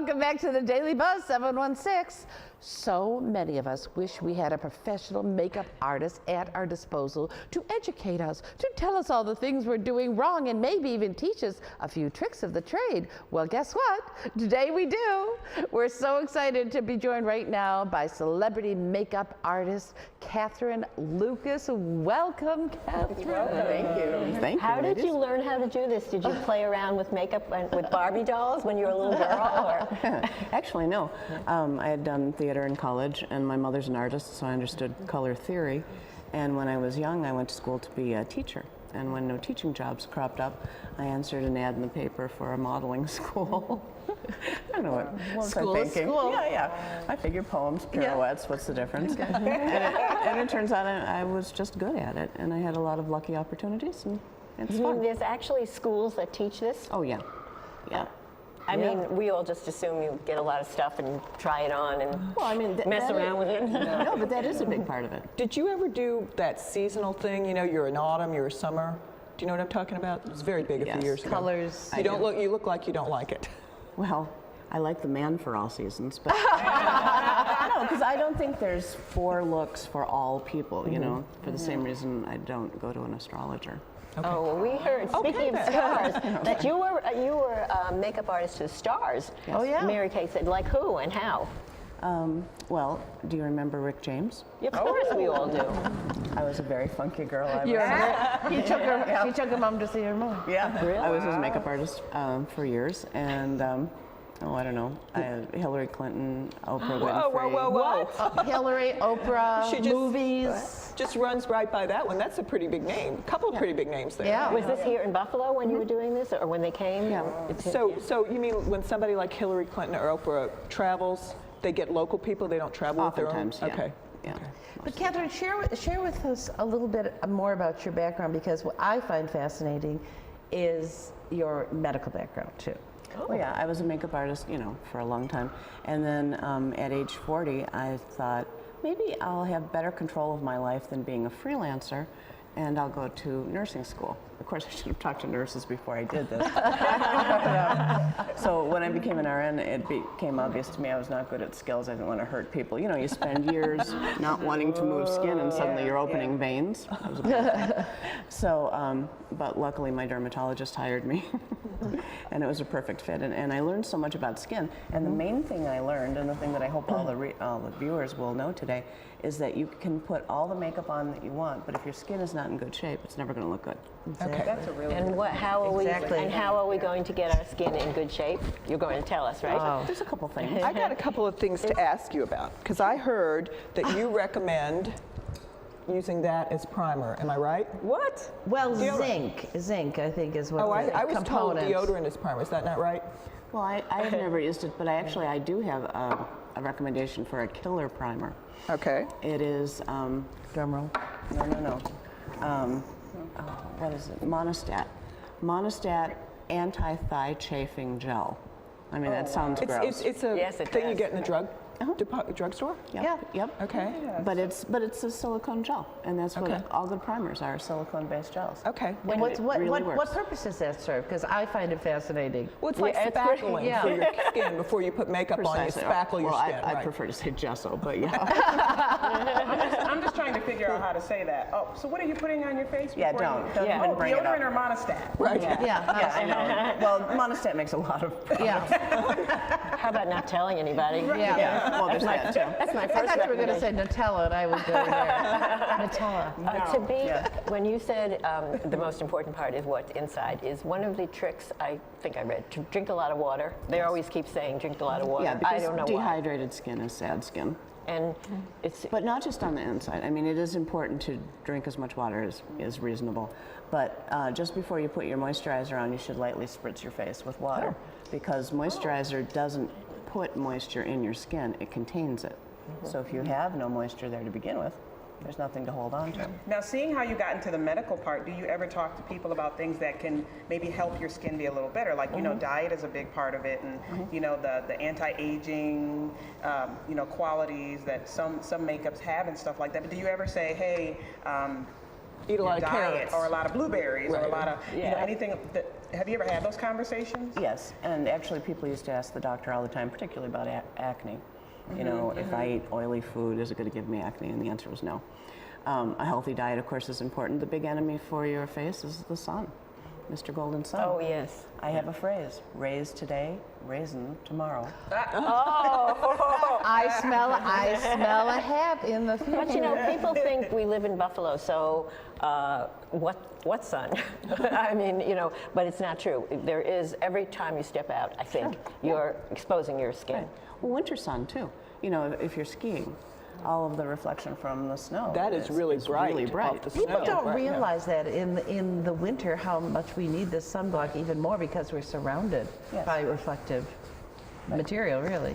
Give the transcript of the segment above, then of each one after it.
welcome back to the Daily Buzz 716. So many of us wish we had a professional makeup artist at our disposal to educate us, to tell us all the things we're doing wrong, and maybe even teach us a few tricks of the trade. Well, guess what? Today we do. We're so excited to be joined right now by celebrity makeup artist Katherine Lucas. Welcome, Katherine. Thank you. Thank you. How did you learn how to do this? Did you play around with makeup and with Barbie dolls when you were a little girl? Or? Actually, no. I had done theater in college, and my mother's an artist, so I understood color theory. And when I was young, I went to school to be a teacher. And when no teaching jobs cropped up, I answered an ad in the paper for a modeling school. I don't know what was I thinking. School. Yeah. I figured poems, pirouettes, what's the difference? And it turns out I was just good at it, and I had a lot of lucky opportunities, and it's fun. There's actually schools that teach this? Oh, yeah. I mean, we all just assume you get a lot of stuff and try it on and mess around with it. No, but that is a big part of it. Did you ever do that seasonal thing? You know, you're in autumn, you're summer. Do you know what I'm talking about? It was very big a few years ago. Colors. You look like you don't like it. Well, I like the man for all seasons, but no, because I don't think there's 4 looks for all people, you know, for the same reason I don't go to an astrologer. Okay. Oh, well, we heard, speaking of stars, that you were a makeup artist to stars. Yes. Oh, yeah. Mary Kay said, like who and how? Well, do you remember Rick James? Of course we all do. I was a very funky girl. She took her mom to see her mom. Yeah, really? I was his makeup artist for years, and I don't know, Hillary Clinton, Oprah Winfrey. Whoa. Hillary, Oprah, movies. Just runs right by that one. That's a pretty big name. A couple of pretty big names there. Yeah. Was this here in Buffalo when you were doing this, or when they came? Yeah. So you mean when somebody like Hillary Clinton or Oprah travels, they get local people, they don't travel with their own? Oftentimes, yeah. Okay. Yeah. But Katherine, share with us a little bit more about your background, because what I find fascinating is your medical background too. Oh yeah, I was a makeup artist, you know, for a long time. And then at age 40, I thought, maybe I'll have better control of my life than being a freelancer, and I'll go to nursing school. Of course, I should have talked to nurses before I did this. So when I became an RN, it became obvious to me I was not good at skills. I didn't want to hurt people. You know, you spend years not wanting to move skin, and suddenly you're opening veins. That was a big thing. So, but luckily my dermatologist hired me, and it was a perfect fit. And I learned so much about skin. And the main thing I learned, and the thing that I hope all the viewers will know today, is that you can put all the makeup on that you want, but if your skin is not in good shape, it's never going to look good. Okay. That's a really And how are we going to get our skin in good shape? You're going to tell us, right? There's a couple things. I got a couple of things to ask you about, because I heard that you recommend using that as primer. Am I right? What? Well, zinc I think is what I was told component. deodorant is primer. Is that not right? Well, I have never used it, but I do have a recommendation for a killer primer. Okay. It is, Drum roll. no. What is it? Monostat anti-thigh chafing gel. I mean, that sounds gross. It's a Yes, it thing you does. get in the drugstore? Yep. Okay. But it's a silicone gel, and that's what Okay. all good primers are, silicone-based gels. Okay. And it really works. What purpose does that serve? Because I find it fascinating. Well, it's like Yeah, it's pretty- spackling yeah. for your skin before you put makeup on. You Precisely. spackle your Well, skin. I right. prefer to say gesso, but yeah. I'm just trying to figure out how to say that. Oh, so what are you putting on your face? Yeah, before don't you... even bring it deodorant up. or Monostat? Right. Yeah. I know. Well, Monostat makes a lot of problems. Yeah. How about not telling anybody? Yeah. Well, there's that too. That's my I first thought you were going to say recommendation. Nutella, and I was going there. Nutella. When you said the most important part is what's inside, is one of the tricks I think I read to drink a lot of water. They always keep saying drink a lot of water. Yeah, because I don't know why. dehydrated skin is sad skin. And it's But not just on the inside. I mean, it is important to drink as much water as is reasonable. But just before you put your moisturizer on, you should lightly spritz your face with water, because moisturizer doesn't put moisture in your skin, it contains it. So if you have no moisture there to begin with, there's nothing to hold on to. Now, seeing how you got into the medical part, do you ever talk to people about things that can maybe help your skin be a little better? Like, you know, diet is a big part of it, and you know, the anti-aging, you know, qualities that some makeups have and stuff like that. But do you ever say, hey, Eat a your lot of diet, carrots. or a lot of blueberries, or a Right. lot of you know, Yeah. anything. Have you ever had those conversations? Yes, and actually people used to ask the doctor all the time, particularly about acne. You know, if I eat oily food, is it going to give me acne? And the answer was no. A healthy diet, of course, is important. The big enemy for your face is the sun, Mr. Golden Sun. Oh, yes. I have a phrase, raise today, raisin tomorrow. I smell a hat in the future. But you know, people think we live in Buffalo, so what sun? I mean, you know, but it's not true. There is, every time you step out, I think, you're exposing your skin. Right. Well, winter sun too. You know, if you're skiing, all of the reflection from the snow. That is really bright. Really bright. Off the People snow. don't Right, yeah. realize that in the winter how much we need this sunblock even more because we're surrounded Yes. by reflective material, really.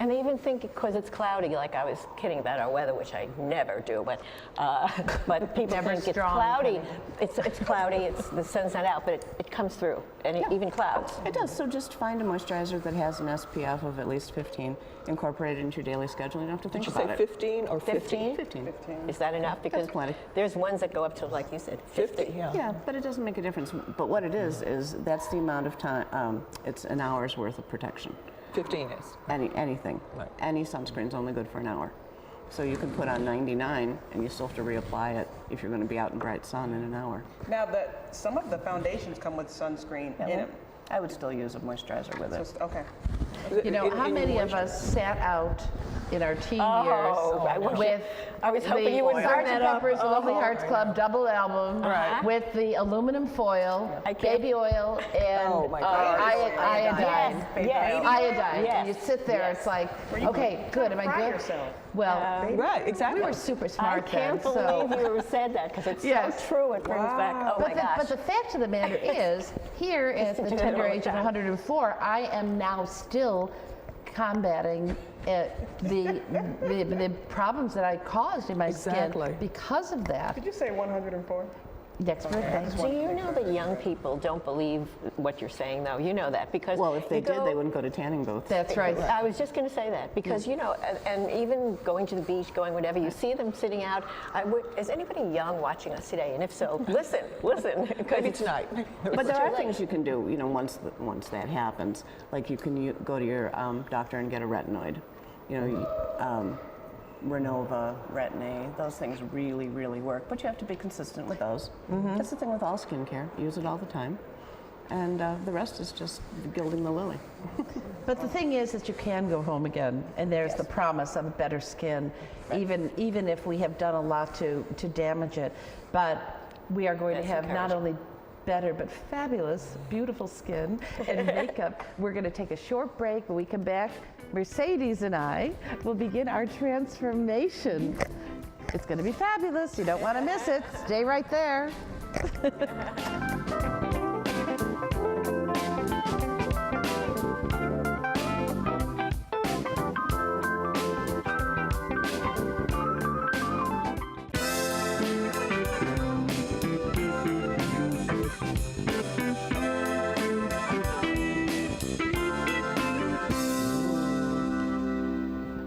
And they even think because it's cloudy, like I was kidding about our weather, which I never do, but people Never think it's strong. cloudy. It's cloudy, the sun's not out, but it comes through, and even clouds. It does. So just find a moisturizer that has an SPF of at least 15, incorporate it into your daily schedule. You don't have to think Did you about say it. 15 or 50? 15. Is that enough? Because plenty. there's ones that go up to, like you said, 50, yeah. Yeah, but it doesn't make a difference. But what it is that's the amount of time. It's an hour's worth of protection. 15 is. Anything. Right. Any sunscreen's only good for an hour. So you can put on 99 and you still have to reapply it if you're going to be out in bright sun in an hour. Now, some of the foundations come with sunscreen in them. I would still use a moisturizer with it. Okay. You know, how many of us sat out in our teen I years wish with I was hoping the you would bring Sgt. that up. Pepper's Lovely Hearts Club double album with the aluminum foil, I can't- baby oil, and Oh, my God. iodine. Yes. Iodine. Yes. And you sit there, it's like, okay, good, am I Fry good? yourself. Well, Right, exactly. we were super I smart can't then, so. believe you said that, because it's Yes. so true. It brings back, oh my gosh. But the fact of the matter is, here at the tender age of 104, I am now still combating the problems that I caused in my Exactly. skin because of that. Did you say 104? Next birthday. Do you know that young people don't believe what you're saying, though? You know that because Well, if they you did, go- they wouldn't go to tanning booths. That's right. I was just going to say that because you know, and even going to the beach, going whatever, you see them sitting out. Is anybody young watching us today? And if so, listen. Maybe tonight. But there are things you can do, you know, once that happens. Like you can go to your doctor and get a retinoid. You know, Renova, Retin-A, those things really, really work. But you have to be consistent with those. That's the thing with all skincare. Use it all the time. And the rest is just gilding the lily. But the thing is that you can go home again, and there's the promise of better skin, even if we have done a lot to damage it. But we are going to have not only better but fabulous, beautiful skin and makeup. We're going to take a short break. When we come back, Mercedes and I will begin our transformation. It's going to be fabulous. You don't want to miss it. Stay right there.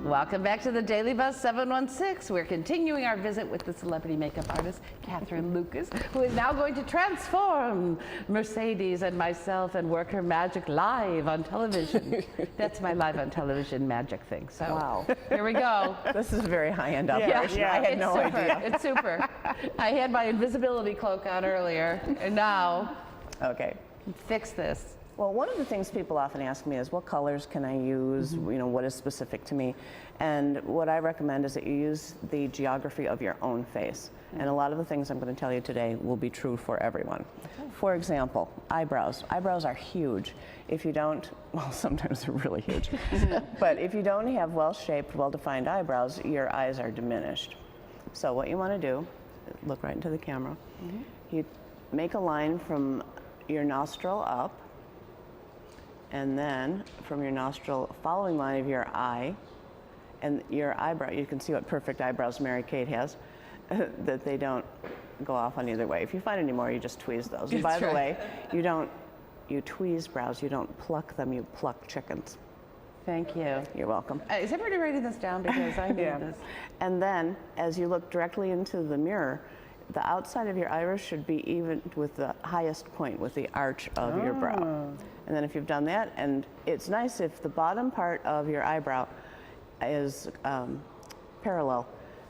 Welcome back to the Daily Buzz 716. We're continuing our visit with the celebrity makeup artist, Katherine Lucas, who is now going to transform Mercedes and myself and work her magic live on television. That's my live on television magic thing. So Wow. Here we go. This is a very high-end operation. I had it's no super. idea. It's super. I had my invisibility cloak on earlier, and now Okay. fix this. Well, one of the things people often ask me is, what colors can I use? You know, what is specific to me? And what I recommend is that you use the geography of your own face. And a lot of the things I'm going to tell you today will be true for everyone. For example, eyebrows. Eyebrows are huge. If you don't, well, sometimes they're really huge. But if you don't have well-shaped, well-defined eyebrows, your eyes are diminished. So what you want to do, look right into the camera. You make a line from your nostril up, and then from your nostril, following line of your eye, and your eyebrow. You can see what perfect eyebrows Mary-Kate has, that they don't go off on either way. If you find any more, you just tweeze those. And by the way, you tweeze brows, you don't pluck them, you pluck chickens. Thank you. You're welcome. Is everybody writing this down? Because I need this. And then, as you look directly into the mirror, the outside of your iris should be even with the highest point, with the arch of your brow. And then if you've done that, and it's nice if the bottom part of your eyebrow is parallel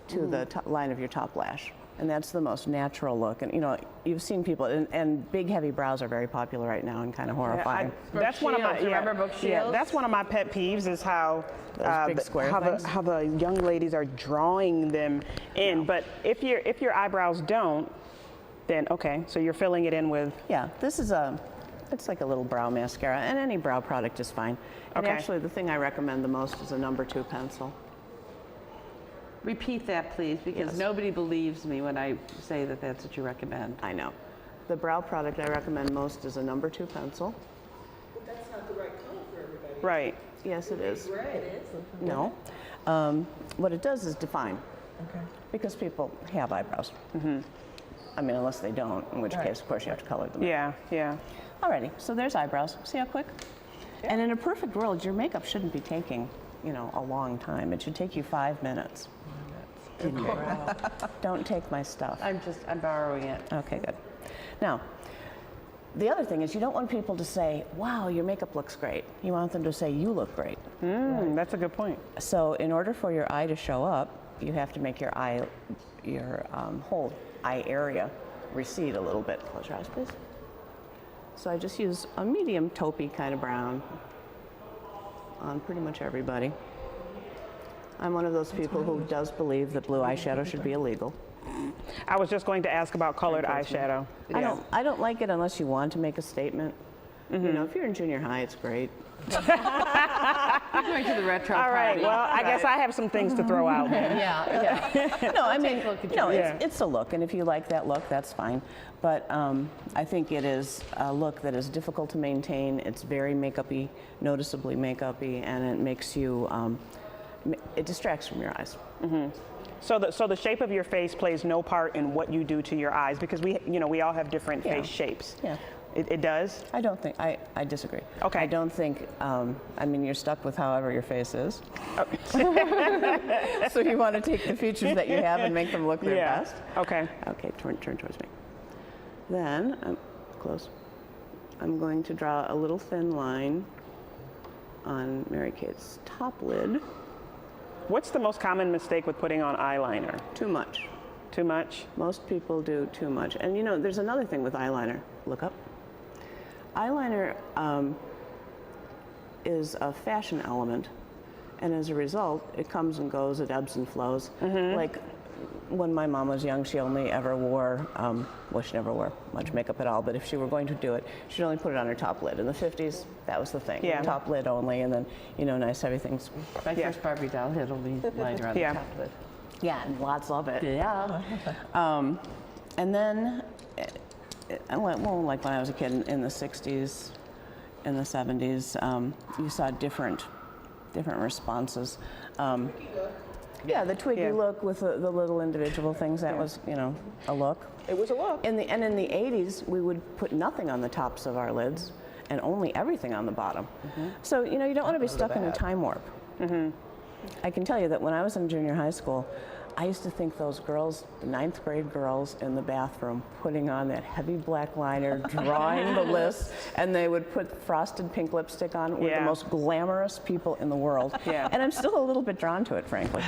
to the line of your top lash. And that's the most natural look. And you know, you've seen people, and big heavy brows are very popular right now and kind of horrifying. That's one of my remember Brooke Shields? that's one of my pet peeves is how big square things? how the young ladies are drawing them in. But if your eyebrows don't, then okay, so you're filling it in with. Yeah, this is it's like a little brow mascara, and any brow product is fine. And Okay. actually, the thing I recommend the most is a number 2 pencil. Repeat that, please, because Yes. nobody believes me when I say that that's what you recommend. I know. The brow product I recommend most is a number 2 pencil. That's not the right color for everybody. Right. Yes, it is. Red. No. What it does is define, Okay. because people have eyebrows. I mean, unless they don't, in which case, of course, you have to color them. Yeah. Yeah. Alrighty, so there's eyebrows. See how quick? And in a perfect world, your makeup shouldn't be taking, you know, a long time. It should take you 5 minutes. Don't take my stuff. I'm borrowing it. Okay, good. Now, the other thing is you don't want people to say, wow, your makeup looks great. You want them to say, you look great. That's a good point. So in order for your eye to show up, you have to make your eye, whole eye area recede a little bit. Close your eyes, please. So I just use a medium taupey kind of brown on pretty much everybody. I'm one of those people who does believe that blue eyeshadow should be illegal. I was just going to ask about colored eyeshadow. I don't like it unless you want to make a statement. You know, if you're in junior high, it's great. You're going to the retro All right. party. Well, I guess I have some things to throw out then. Yeah. No, I mean, a look at no, your- it's a look, and if you like that look, that's fine. But I think it is a look that is difficult to maintain. It's very makeup-y, noticeably makeup-y, and it makes you, it distracts from your eyes. So the shape of your face plays no part in what you do to your eyes because we all have different face shapes. Yeah. It does? I don't think, I disagree. Okay. I don't think, I mean, you're stuck with however your face is. So you want to take the features that you have and make them look their best. Okay. Okay, turn towards me. Then, close. I'm going to draw a little thin line on Mary Kate's top lid. What's the most common mistake with putting on eyeliner? Too much. Too much? Most people do too much. And you know, there's another thing with eyeliner. Look up. Eyeliner is a fashion element, and as a result, it comes and goes, it ebbs and flows. Like when my mom was young, she only ever wore, well, she never wore much makeup at all, but if she were going to do it, she'd only put it on her top lid. In the 50s, that was the thing. Yeah. Top lid only, and then, you know, nice heavy things. My first Barbie doll had only liner on the top of it. Yeah, and lots of it. Yeah. And then, well, like when I was a kid in the 60s, in the 70s, you saw different responses. Yeah, the twiggy look with the little individual things, that was, you know, a look. It was a look. And in the 80s, we would put nothing on the tops of our lids and only everything on the bottom. So, you know, you don't want to be stuck in a time warp. I can tell you that when I was in junior high school, I used to think those girls, the 9th grade girls in the bathroom, putting on that heavy black liner, drawing the lists, and they would put frosted pink lipstick on, were the most glamorous people in the world. And I'm still a little bit drawn to it, frankly.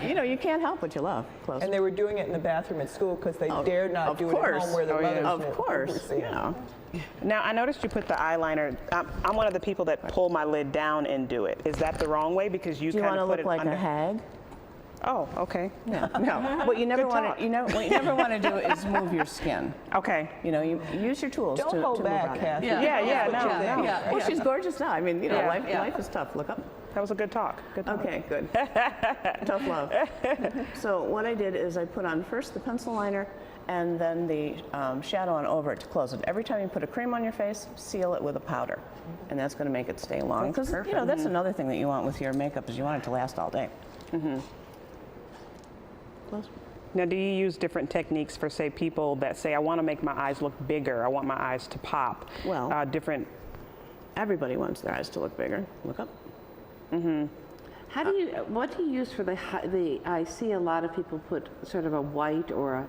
You know, you can't help what you love. Close. And they were doing it in the bathroom at school because they dared not do it at home where their mothers Of were course, overseeing. you know. Now, I noticed you put the eyeliner, I'm one of the people that pull my lid down and do it. Is that the wrong way? Because you Do you kind want of to put look it like under. a hag? Oh, okay. No. What you never want to, what you never want to do is move your skin. Okay. You know, you use your tools Don't to hold move back, around it. Kathy. Yeah, no. Well, she's gorgeous now. I mean, you know, Yeah. life is tough. Look up. That was a good talk. Good talk. Okay, good. Tough love. So what I did is I put on first the pencil liner and then the shadow on over it to close it. Every time you put a cream on your face, seal it with a powder. And that's going to make it stay long. Because, you know, that's another thing that you want with your makeup is you want it to last all day. Close. Now, do you use different techniques for, say, people that say, I want to make my eyes look bigger, I want my eyes to pop? Well, different. Everybody wants their eyes to look bigger. Look up. How do you? What do you use for the? I see a lot of people put sort of a white or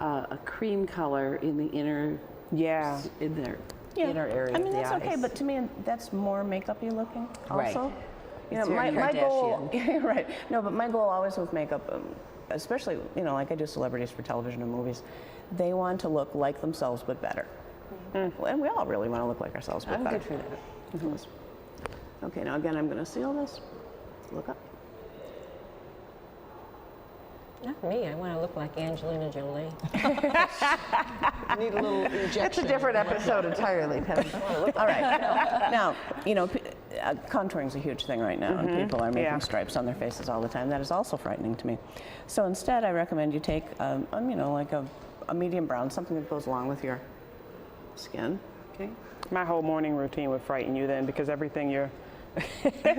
a cream color in the inner, Yeah. in their Yeah. inner area I mean, of the that's eyes. okay, but to me, that's more makeup-y looking Right. also. You know, It's very my goal, right. No, but my goal always with makeup, especially, you know, like I do celebrities for television and movies, they want to look like themselves, but better. And we all really want to look like ourselves, but I'm better. good for that. Mhm. Okay, now again, I'm going to seal this. Look up. Not me. I want to look like Angelina Jolie. Need a little injection. It's a different episode entirely, Penny. All right. Now, you know, contouring is a huge thing right now, and people are making stripes on their faces all the time. That is also frightening to me. So instead, I recommend you take, you know, like a medium brown, something that goes along with your skin. Okay. My whole morning routine would frighten you then, because everything you're,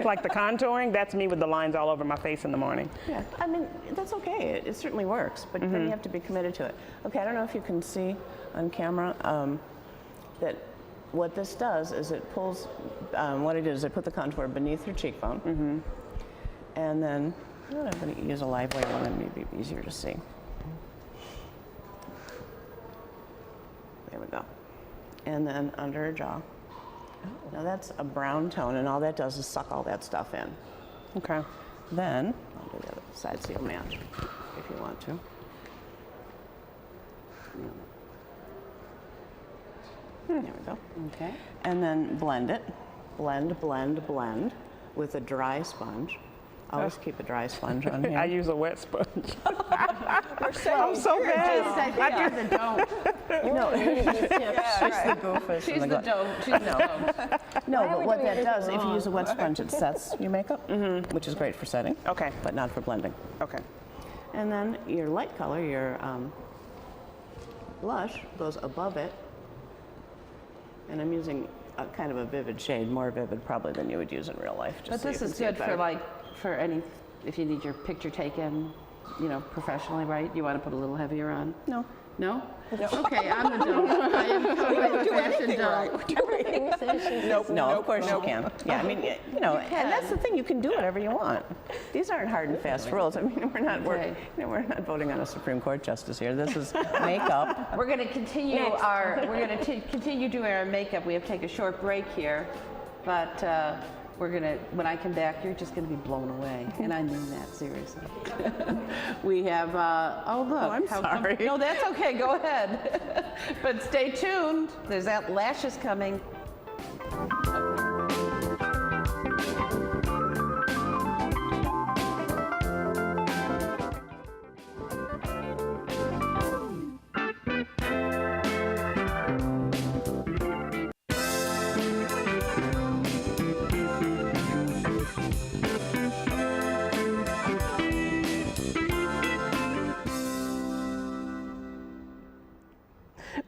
like the contouring, that's me with the lines all over my face in the morning. Yeah, I mean, that's okay. It certainly works, but then you have to be committed to it. Okay, I don't know if you can see on camera that what this does is it pulls, what I did is I put the contour beneath your cheekbone, and then I'm going to use a live weight one, and maybe easier to see. There we go. And then under her jaw. Now that's a brown tone, and all that does is suck all that stuff in. Okay. Then, I'll do the other side so you'll match if you want to. There we go. Okay. And then blend it. Blend, blend, blend with a dry sponge. Always keep a dry sponge on here. I use a wet sponge. I'm so bad. I think you're the dope. She's the goofus. She's the dope. She's the dope. No, but what that does, if you use a wet sponge, it sets your makeup, which is great for setting. Okay. But not for blending. Okay. And then your light color, your blush, goes above it. And I'm using a kind of a vivid shade, more vivid probably than you would use in real life. Just But so you this can is see it good for better. for any, if you need your picture taken, you know, professionally, right? You want to put a little heavier on? No. No? Okay, I'm the dope. I am totally the fashion dope. No, of course you can. Yeah, I mean, you know, and that's the thing. You can do whatever you want. These aren't hard and fast rules. I mean, we're not voting on a Supreme Court justice here. This is makeup. We're going to continue continue doing our makeup. We have to take a short break here, but we're going to, when I come back, you're just going to be blown away. And I mean that, seriously. We have, oh look. I'm sorry. No, that's okay, go ahead. But stay tuned, there's that lashes coming.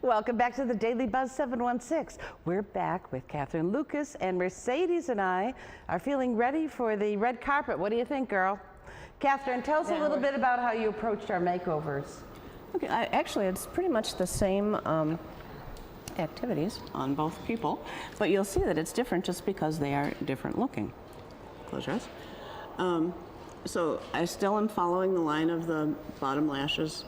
Welcome back to the Daily Buzz 716. We're back with Catherine Lucas, and Mercedes and I are feeling ready for the red carpet. What do you think, girl? Catherine, tell us a little bit about how you approached our makeovers. Okay, actually, it's pretty much the same activities on both people, but you'll see that it's different just because they are different looking. Close your eyes. So I still am following the line of the bottom lashes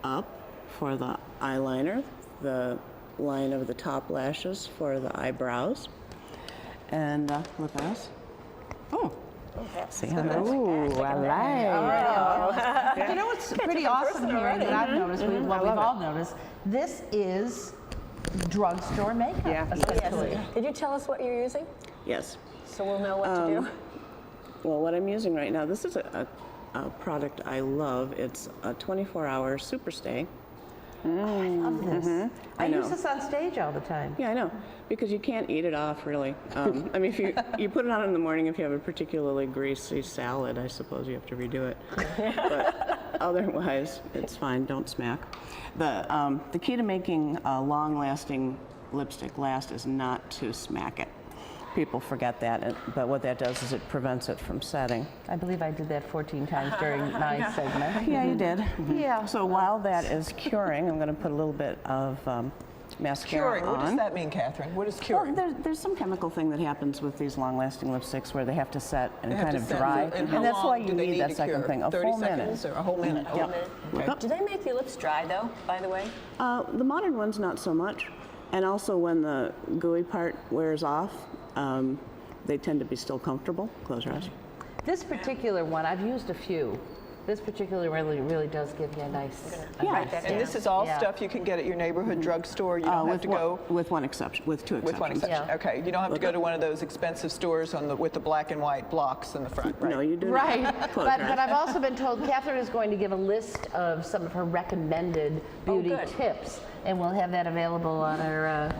up for the eyeliner, the line of the top lashes for the eyebrows, and look at us. Oh, see how that's. Ooh, I like. You know what's pretty awesome here that I've noticed, we've all noticed, this is drugstore makeup. Yeah. essentially. Did you tell us what you're using? Yes. So we'll know what to do. Well, what I'm using right now, this is a product I love. It's a 24-hour super stay. I love this. I know. use this on stage all the time. Yeah, I know, because you can't eat it off, really. I mean, if you put it on in the morning, if you have a particularly greasy salad, I suppose you have to redo it. But otherwise, it's fine. Don't smack. The key to making a long-lasting lipstick last is not to smack it. People forget that, but what that does is it prevents it from setting. I believe I did that 14 times during my segment. Yeah, you did. Yeah. So while that is curing, I'm going to put a little bit of mascara Curing, what does on. that mean, Catherine? What is Well, curing? there's some chemical thing that happens with these long-lasting lipsticks where they have to set and They have kind to of set dry, for- and how that's why long you do they need that to second cure? thing, a 30 full minute. seconds or a whole minute? Yep. Okay. Do they make your lips dry though, by the way? The modern ones, not so much. And also when the gooey part wears off, they tend to be still comfortable. Close your eyes. This particular one, I've used a few. This particular really does give you a nice. Write that And down. this is all Yeah. stuff you can get at your neighborhood drugstore. You don't have to go With one exception, with two with one exceptions. exception. Yeah. Okay, you don't have to go to one of those expensive stores with the black and white blocks in the front, right? No, you do not. Right, Close but your eyes. I've also been told Catherine is going to give a list of some of her recommended beauty good. tips, and we'll have that available on our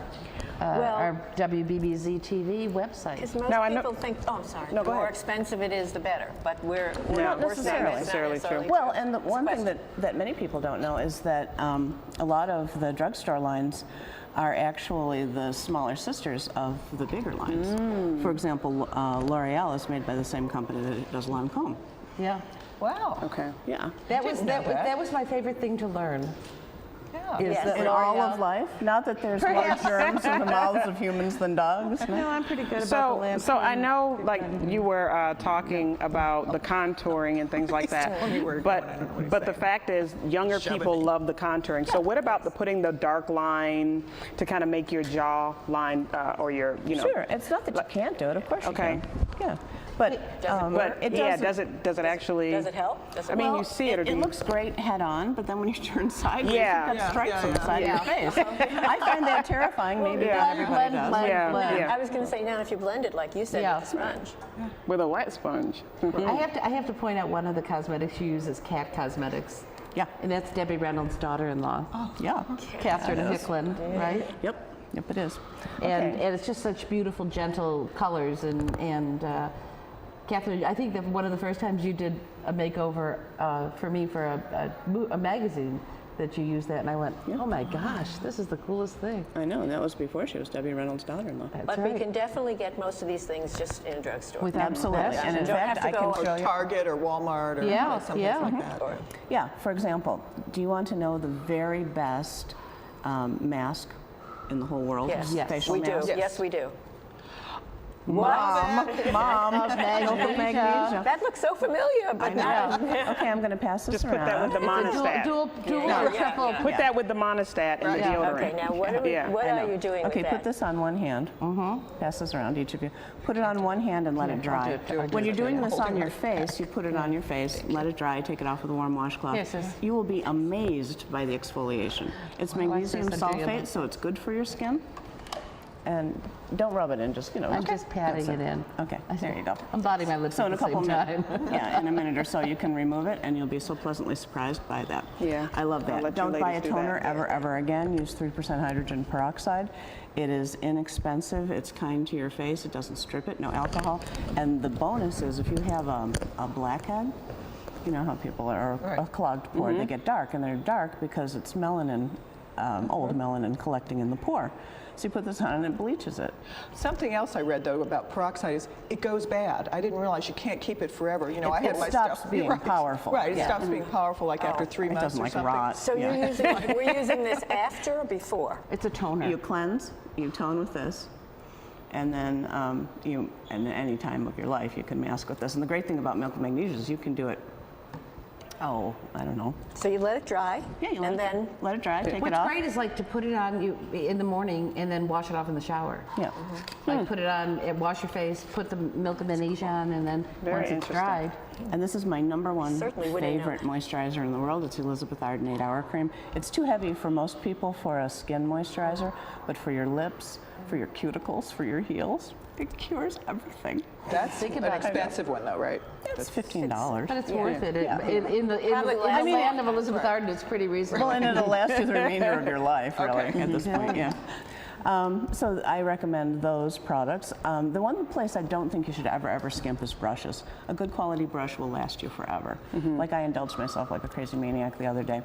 WBBZ-TV website. Because most Now, I know- people think, oh, I'm sorry, No, the go more ahead. expensive it is, the better. But we're Not saying necessarily. that's not Necessarily true. Well, and the It's a one thing question. that many people don't know is that a lot of the drugstore lines are actually the smaller sisters of the bigger lines. For example, L'Oreal is made by the same company that does Lancome. Yeah, Wow. Okay. Yeah. that was didn't know that. that was my favorite thing to learn. Yeah. Is Yes. that In all L'Oreal- of life, not that there's more Perhaps. germs in the mouths of humans than dogs. No, I'm pretty good about the So, lamp. so I know, like you were talking about the contouring and things like that, telling me where to go, and I don't know what he's but the saying. fact is, younger Shoving people me. love the contouring. So, what about putting the dark line to kind of make your jaw line or your, you know? Sure, it's not that you can't do it. Of course you Okay. can. Yeah, but But it yeah, doesn't. does it actually? Does it help? Does it I mean, help? you see it, or do It you? looks great head on, but then when you turn sideways, Yeah. you've got stripes Yeah, on the yeah, side of your face. I find that terrifying. Maybe not everybody does. Yeah. I was going to say, now if you blend it like you said Yeah. with the sponge. With a wet sponge. I have to point out one of the cosmetics she uses, Cat Cosmetics. Yeah. And that's Debbie Reynolds' daughter-in-law, Yeah. Catherine Hicklin, right? Yep. Yep, it is. And it's just such beautiful, gentle colors. And Catherine, I think that one of the first times you did a makeover for me for a magazine, that you used that, and I went, oh my gosh, this is the coolest thing. I know, and that was before she was Debbie Reynolds' daughter-in-law. That's But right. we can definitely get most of these things just in a drugstore. Without Absolutely. question. And in You don't fact, have I to can go show you. Target or Walmart or Yeah, someplace yeah. like that. Yeah, for example, do you want to know the very best mask in the whole world? Yes, Yes. Facial we do. mask? Yes, we do. Mom, Magnesia. magnesia. That looks so familiar, but not. Okay, I'm going to pass this Just put that around. with the monostat. Dual Yeah, or yeah, triple. yeah. Put that with the monostat and the Yeah. deodorant. Okay, now what are, Yeah, what I are know. you doing Okay, with put that? this on one hand. Pass this around, each of you. Put it on one hand and let it dry. When you're doing this on your face, you put it on your face, let it dry, take it off with a warm washcloth. Here, sis. You will be amazed by the exfoliation. It's magnesium this, I do. sulfate, so it's good for your skin. And don't rub it in, just, I'm just patting it in. Okay, there you go. I'm dotting my lips So at in a the same couple time. minutes, yeah, in a minute or so, you can remove it, and you'll be so pleasantly surprised by that. Yeah, I love I'll that. let you Don't buy a ladies do toner that. ever again. Use 3% hydrogen peroxide. It is inexpensive. It's kind to your face. It doesn't strip it. No alcohol. And the bonus is, if you have a blackhead, you know how people are a clogged pore. They get dark, and they're dark because it's melanin, old melanin collecting in the pore. So you put this on and it bleaches it. Something else I read though about peroxide is it goes bad. I didn't realize you can't keep it forever. You know, I had It my stops stuff. being powerful. Right, it Yeah. stops being powerful like after 3 It months doesn't or like something. rot. So Yeah. we're using this after or before? It's a toner. You cleanse, you tone with this, and then and any time of your life you can mask with this. And the great thing about milk and magnesia is you can do it, I don't know. So you let it dry, Yeah, you and then let it dry, take What's it off. great is like to put it on you in the morning and then wash it off in the shower. Yeah. Like put it on, wash your face, put the milk and magnesia on, and then Very once it's interesting. dried. And this is my #1 Certainly wouldn't know favorite moisturizer in the world. It's Elizabeth Arden 8-Hour Cream. It's too heavy for most people for a skin moisturizer, but for your lips, for your cuticles, for your heels, it cures everything. That's Think an about it. expensive one though, right? It's $15. But it's worth it. Yeah. In the Probably last land of Elizabeth Arden, it's pretty reasonable. Well, and it'll last you the remainder of your life, really, at this point, yeah. So I recommend those products. The one place I don't think you should ever skimp is brushes. A good quality brush will last you forever. Like I indulged myself like a crazy maniac the other day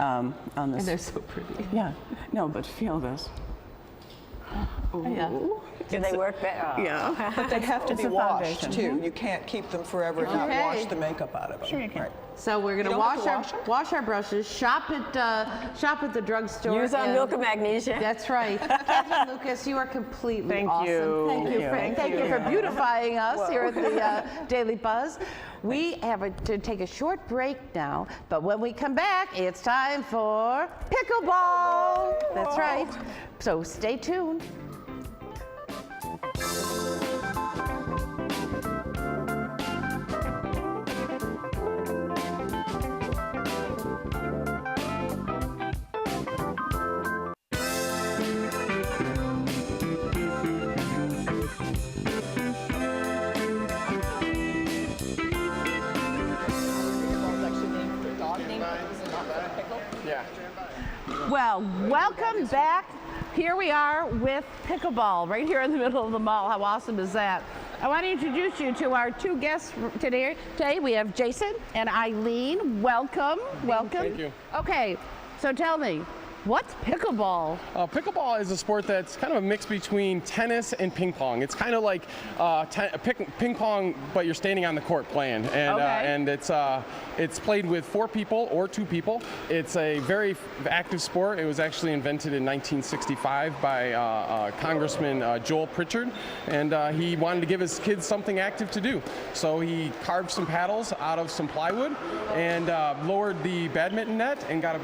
on this. And they're so pretty. Yeah, no, but feel this. Do they work better? Yeah. But they have to It's be a washed foundation. too. You can't keep them forever and not Okay. wash the makeup out of them. Sure you can. Right. So we're gonna don't have to wash our brushes, shop at the drugstore. Use our and- milk and magnesia. That's right. Katherine Lucas, you are completely Thank awesome. you. Thank you. Thank you for beautifying us here at the Daily Buzz. We have to take a short break now, but when we come back, it's time for pickleball. That's right. So stay tuned. Well, welcome back. Here we are with pickleball right here in the middle of the mall. How awesome is that? I want to introduce you to our two guests today. Today we have Jason and Eileen. Welcome. Welcome. Thank you. Okay, so tell me, what's pickleball? Pickleball is a sport that's kind of a mix between tennis and ping pong. It's kind of like ping pong, but you're standing on the court playing, and and it's played with 4 people or 2 people. It's a very active sport. It was actually invented in 1965 by Congressman Joel Pritchard, and he wanted to give his kids something active to do. So he carved some paddles out of some plywood and lowered the badminton net and got a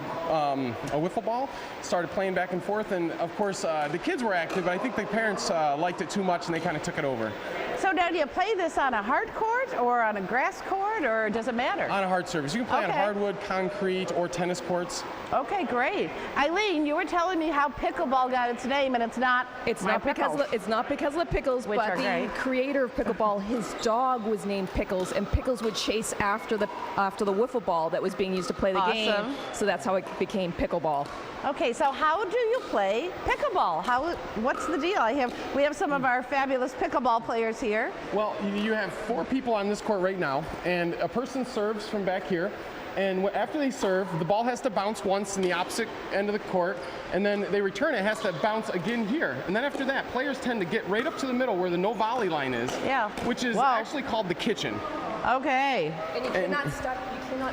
wiffle ball. Started playing back and forth, and of course the kids were active, but I think the parents liked it too much and they kind of took it over. So now do you play this on a hard court or on a grass court, or does it matter? On a hard surface. You can play on Okay. hardwood, concrete, or tennis courts. Okay, great. Eileen, you were telling me how pickleball got its name, and it's not It's my not because pickles. it's not because of the pickles, Which but are the great. creator of pickleball, his dog was named Pickles, and Pickles would chase after the wiffle ball that was being used to play the game. Awesome. So that's how it became pickleball. Okay, so how do you play pickleball? What's the deal? We have some of our fabulous pickleball players here. Well, you have 4 people on this court right now, and a person serves from back here. And after they serve, the ball has to bounce once in the opposite end of the court, and then they return it has to bounce again here. And then after that, players tend to get right up to the middle where the no volley line is, Yeah. which is Wow. actually called the kitchen. Okay. And you cannot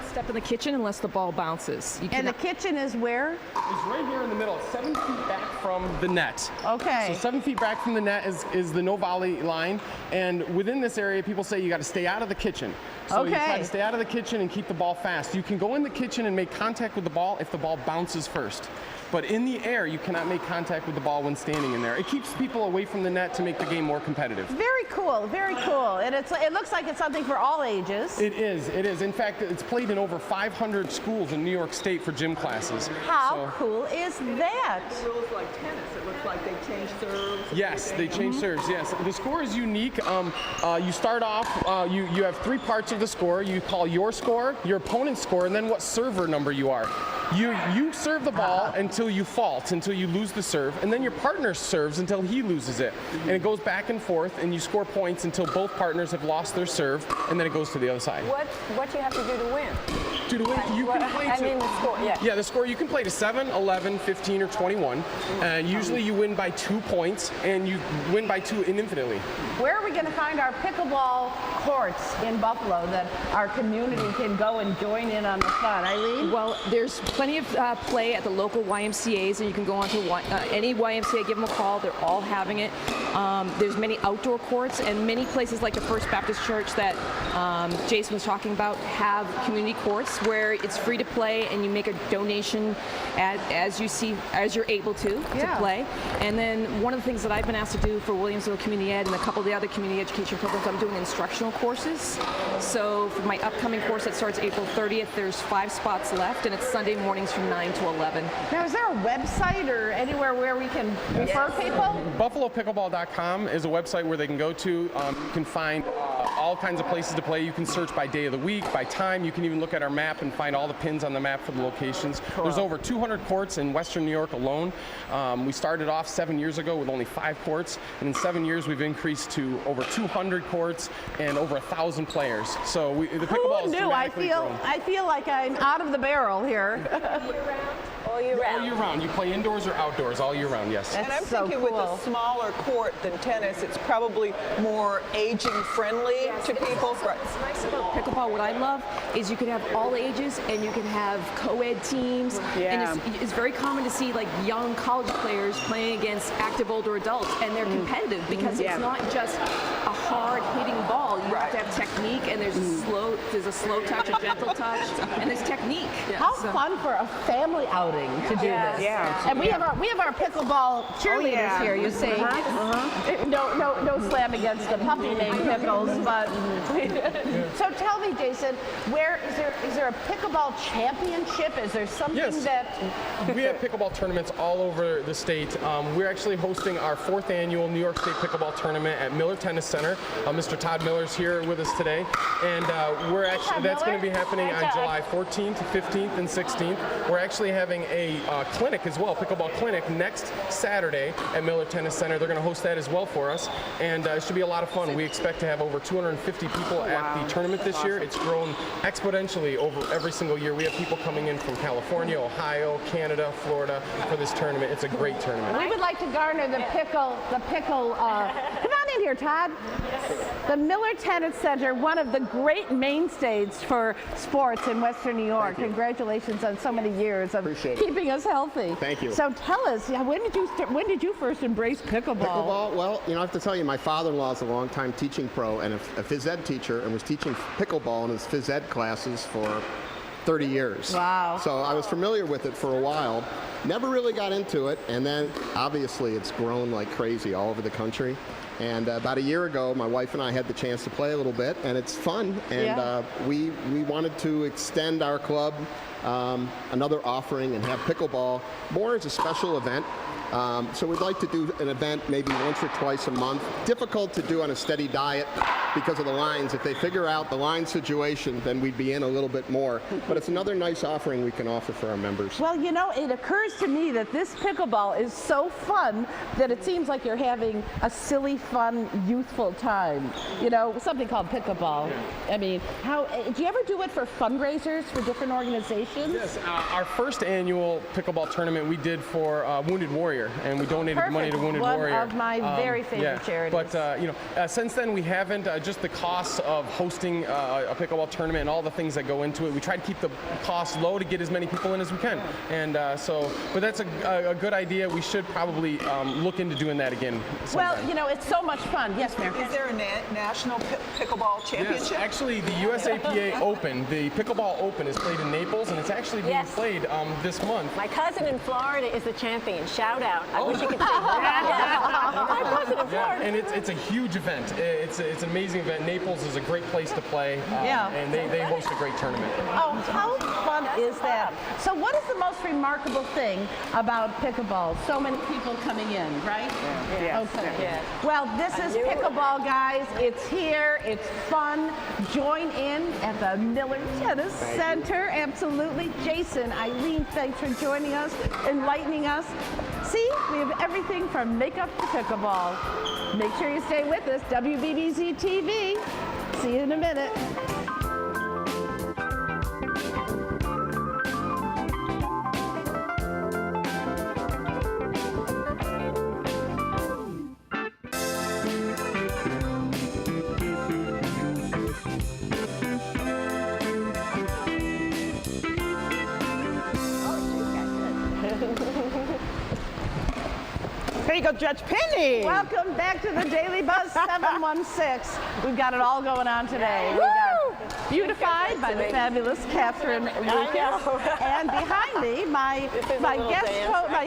step in the kitchen unless the ball bounces. You And the cannot- kitchen is where? It's right here in the middle, 7 feet back from the net. Okay. So 7 feet back from the net is the no volley line, and within this area, people say you got to stay out of the kitchen. So you try Okay. to stay out of the kitchen and keep the ball fast. You can go in the kitchen and make contact with the ball if the ball bounces first. But in the air, you cannot make contact with the ball when standing in there. It keeps people away from the net to make the game more competitive. Very cool, very cool. And it looks like it's something for all ages. It is, it is. In fact, it's played in over 500 schools in New York State for gym classes. How So- cool is that? Rules like tennis. It looks like they change serves. Yes, they change serves. Yes, the score is unique. You start off. You have 3 parts of the score. You call your score, your opponent's score, and then what server number you are. You serve the ball until you fault, until you lose the serve, and then your partner serves until he loses it, and it goes back and forth, and you score points until both partners have lost their serve, and then it goes to the other side. What do you have to do to win? To win, you can play I to. mean the score, yeah. Yeah, the score, you can play to 7, 11, 15, or 21. Usually you win by 2 points, and you win by 2 infinitely. Where are we going to find our pickleball courts in Buffalo that our community can go and join in on the fun? Eileen? Well, there's plenty of play at the local YMCAs, and you can go on to any YMCA, give them a call. They're all having it. There's many outdoor courts, and many places like the First Baptist Church that Jason was talking about have community courts where it's free to play, and you make a donation as you're able to play. And then one of the things that I've been asked to do for Williamsville Community Ed and a couple of the other community education programs, I'm doing instructional courses. So for my upcoming course that starts April 30th, there's 5 spots left, and it's Sunday mornings from 9 to 11. Now, is there a website or anywhere where we can refer people? BuffaloPickleball.com is a website where they can go to. You can find all kinds of places to play. You can search by day of the week, by time. You can even look at our map and find all the pins on the map for the locations. There's over 200 courts in Western New York alone. We started off 7 years ago with only 5 courts, and in 7 years we've increased to over 200 courts and over 1,000 players. So the pickleball Who is knew? dramatically grown. I feel like I'm out of the barrel here. All year round. All year round. You play indoors or outdoors all year round, yes. And I'm so thinking with cool. a smaller court than tennis, it's probably more aging friendly to people. Right. What's nice about pickleball, what I love, is you can have all ages and you can have co-ed teams. Yeah. And it's very common to see like young college players playing against active older adults, and they're competitive because Yeah. it's not just a hard hitting ball. You have to have technique, and there's a slow touch, a gentle touch, and there's technique. How fun for a family outing to do this. Yeah. And we have our pickleball cheerleaders yeah. here, you see. No slam against the puppy named Pickles, but so tell me, Jason, where is there a pickleball championship? Is there something Yes. that We have pickleball tournaments all over the state. We're actually hosting our 4th annual New York State Pickleball Tournament at Miller Tennis Center. Mr. Todd Miller's here with us today, and that's going to be happening on July 14th, 15th, and 16th. We're actually having a clinic as well, pickleball clinic, next Saturday at Miller Tennis Center. They're going to host that as well for us, and it should be a lot of fun. We expect to have over 250 people at the tournament this year. It's grown exponentially over every single year. We have people coming in from California, Ohio, Canada, Florida for this tournament. It's a great tournament. we would like to garner the pickle, come on in here, Todd. The Miller Tennis Center, one of the great mainstays for sports in Western New York. Congratulations on so many years of keeping us healthy. Thank you. So tell us, when did you first embrace pickleball? Pickleball, well, I have to tell you, my father-in-law is a longtime teaching pro and a phys ed teacher, and was teaching pickleball in his phys ed classes for 30 years. Wow. So I was familiar with it for a while, never really got into it, and then obviously it's grown like crazy all over the country. And about a year ago, my wife and I had the chance to play a little bit, and it's fun. And we wanted to extend our club another offering and have pickleball more as a special event. So we'd like to do an event maybe once or twice a month. Difficult to do on a steady diet because of the lines. If they figure out the line situation, then we'd be in a little bit more. But it's another nice offering we can offer for our members. Well, it occurs to me that this pickleball is so fun that it seems like you're having a silly, fun, youthful time. Something called pickleball. I mean, do you ever do it for fundraisers for different organizations? Yes, our first annual pickleball tournament we did for Wounded Warrior, and we donated money to Wounded Warrior. One of my very favorite charities. But since then we haven't. Just the costs of hosting a pickleball tournament and all the things that go into it. We try to keep the costs low to get as many people in as we can. And but that's a good idea. We should probably look into doing that again sometime. Well, it's so much fun. Yes, Mayor. Is there a national pickleball championship? Yes, actually the USAPA Open, the Pickleball Open, is played in Naples, and it's actually being played this month. My cousin in Florida is the champion. Shout out. I wish you could say that. My cousin in Florida. And it's a huge event. It's an amazing event. Naples is a great place to play, and they host a great tournament. Oh, how fun is that? So what is the most remarkable thing about pickleball? So many people coming in, right? Yeah. Okay. Yeah. Well, this is pickleball, guys. It's here. It's fun. Join in at the Miller Tennis Center. Absolutely. Jason, Eileen, thanks for joining us, enlightening us. See, we have everything from makeup to pickleball. Make sure you stay with us. WBBZ-TV. See you in a minute. There you go, Judge Penny. Welcome back to the Daily Buzz 716. We've got it all going on today. We got beautified by the fabulous Katherine and behind me, my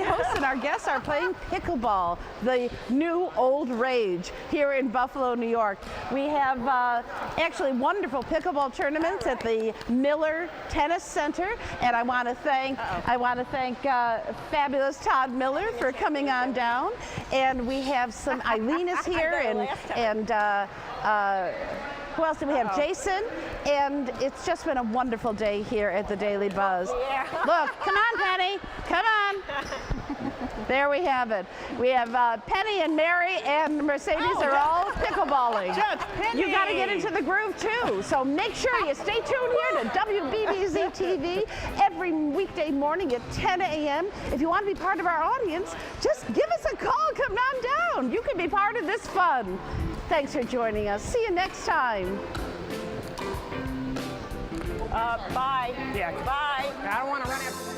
host and our guests are playing pickleball, the new old rage here in Buffalo, New York. We have actually wonderful pickleball tournaments at the Miller Tennis Center, and I want to thank fabulous Todd Miller for coming on down. And we have some, Eileen is here, and who else do we have? Jason, and it's just been a wonderful day here at the Daily Buzz. Yeah. Look, come on, Penny, come on. There we have it. We have Penny and Mary and Mercedes are all pickleballing. Judge Penny. You got to get into the groove too. So make sure you stay tuned here to WBBZ-TV every weekday morning at 10 a.m. If you want to be part of our audience, just give us a call. Come on down. You can be part of this fun. Thanks for joining us. See you next time. Bye. Yeah. Bye. I don't want to run after.